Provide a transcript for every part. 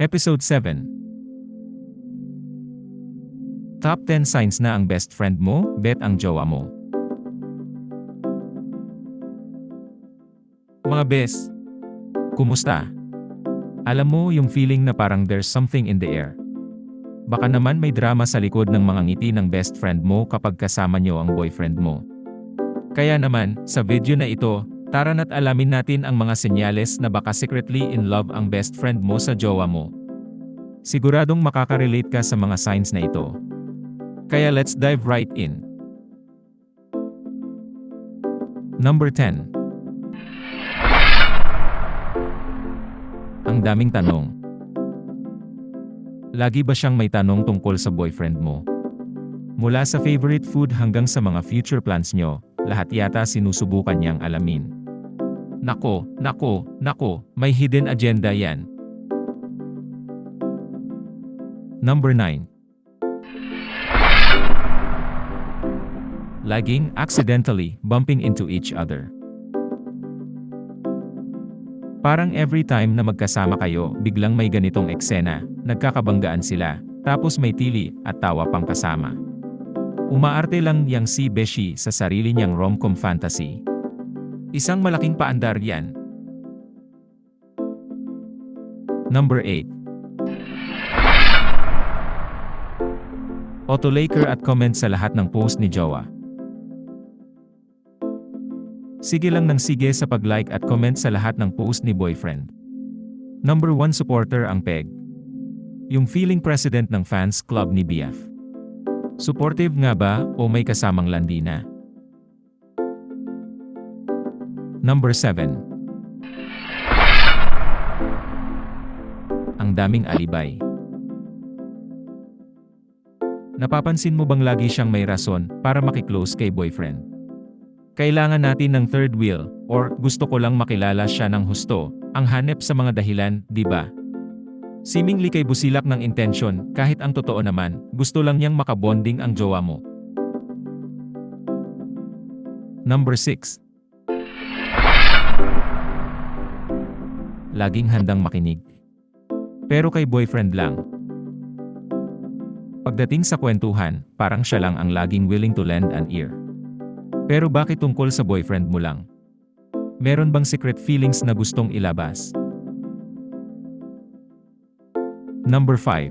Episode 7. Top 10 signs na ang best friend mo, bet ang jowa mo. Mga bes, kumusta? Alam mo yung feeling na parang there's something in the air. Baka naman may drama sa likod ng mga ngiti ng best friend mo kapag kasama nyo ang boyfriend mo. Kaya naman, sa video na ito, tara na't alamin natin ang mga senyales na baka secretly in love ang best friend mo sa jowa mo. Siguradong makaka-relate ka sa mga signs na ito. Kaya let's dive right in. Number 10. Ang daming tanong. Lagi ba siyang may tanong tungkol sa boyfriend mo? Mula sa favorite food hanggang sa mga future plans nyo, lahat yata sinusubukan niyang alamin. Nako, may hidden agenda yan. Number 9. Laging accidentally bumping into each other. Parang every time na magkasama kayo, biglang may ganitong eksena, nagkakabanggaan sila, tapos may tili at tawa pang kasama. Umaarte lang yang si Beshi sa sarili niyang rom-com fantasy. Isang malaking paandar yan. Number 8. Auto-liker at comment sa lahat ng post ni jowa. Sige lang ng sige sa pag-like at comment sa lahat ng post ni boyfriend. Number 1 supporter ang peg. Yung feeling president ng fans club ni BF. Supportive nga ba o may kasamang landina? Number 7. Ang daming alibay. Napapansin mo bang lagi siyang may rason para makiklose kay boyfriend? Kailangan natin ng third wheel, or gusto ko lang makilala siya ng husto, ang hanep sa mga dahilan, di ba? Seemingly kay busilak ng intensyon, kahit ang totoo naman, gusto lang niyang makabonding ang jowa mo. Number 6. Laging handang makinig. Pero kay boyfriend lang. Pagdating sa kwentuhan, parang siya lang ang laging willing to lend an ear. Pero bakit tungkol sa boyfriend mo lang? Meron bang secret feelings na gustong ilabas? Number 5.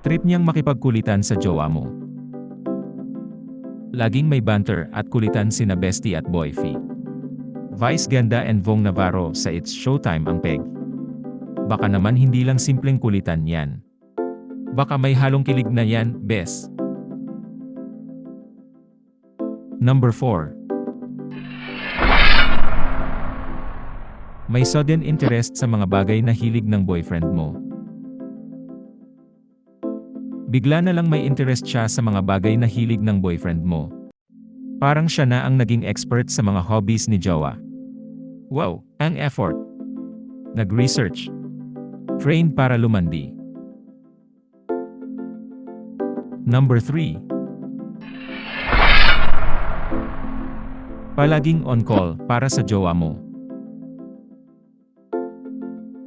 Trip niyang makipagkulitan sa jowa mo. Laging may banter at kulitan sina Bestie at Boyfie. Vice Ganda and Vong Navarro sa It's Showtime ang peg. Baka naman hindi lang simpleng kulitan yan. Baka may halong kilig na yan, bes. Number 4. May sudden interest sa mga bagay na hilig ng boyfriend mo. Bigla na lang may interest siya sa mga bagay na hilig ng boyfriend mo. Parang siya na ang naging expert sa mga hobbies ni jowa. Wow, ang effort. Nag-research. Trained para lumandi. Number 3. Palaging on call para sa jowa mo.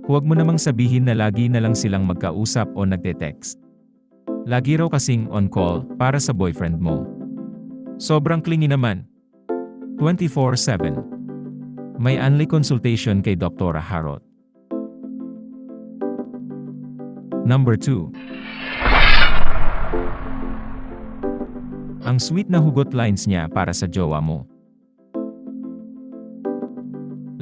Huwag mo namang sabihin na lagi na lang silang magkausap o nagte-text. Lagi raw kasing on call para sa boyfriend mo. Sobrang clingy naman. 24/7. May only consultation kay Dr. Harot. Number 2. Ang sweet na hugot lines niya para sa jowa mo.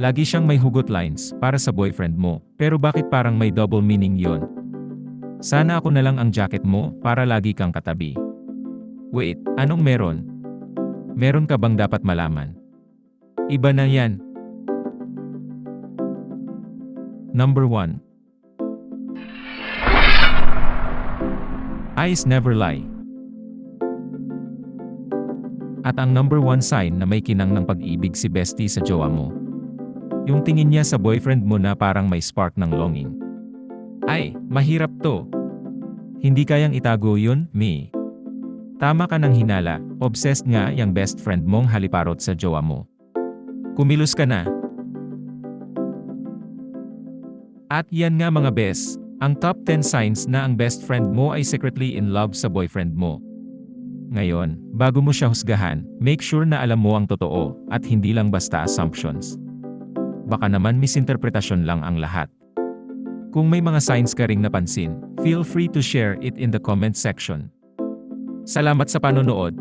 Lagi siyang may hugot lines para sa boyfriend mo, pero bakit parang may double meaning yon? Sana ako na lang ang jacket mo para lagi kang katabi. Wait, anong meron? Meron ka bang dapat malaman? Iba na yan. Number 1. Eyes never lie. At ang number 1 sign na may kinang ng pag-ibig si Bestie sa jowa mo. Yung tingin niya sa boyfriend mo na parang may spark ng longing. Ay, mahirap to. Hindi kayang itago yun, me. Tama ka ng hinala, obsessed nga yung best friend mong haliparot sa jowa mo. Kumilos ka na. At yan nga mga bes, ang top 10 signs na ang best friend mo ay secretly in love sa boyfriend mo. Ngayon, bago mo siya husgahan, make sure na alam mo ang totoo at hindi lang basta assumptions. Baka naman misinterpretasyon lang ang lahat. Kung may mga signs ka ring napansin, feel free to share it in the comment section. Salamat sa panonood.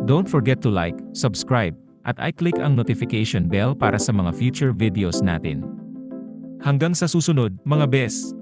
Don't forget to like, subscribe, at i-click ang notification bell para sa mga future videos natin. Hanggang sa susunod, mga bes!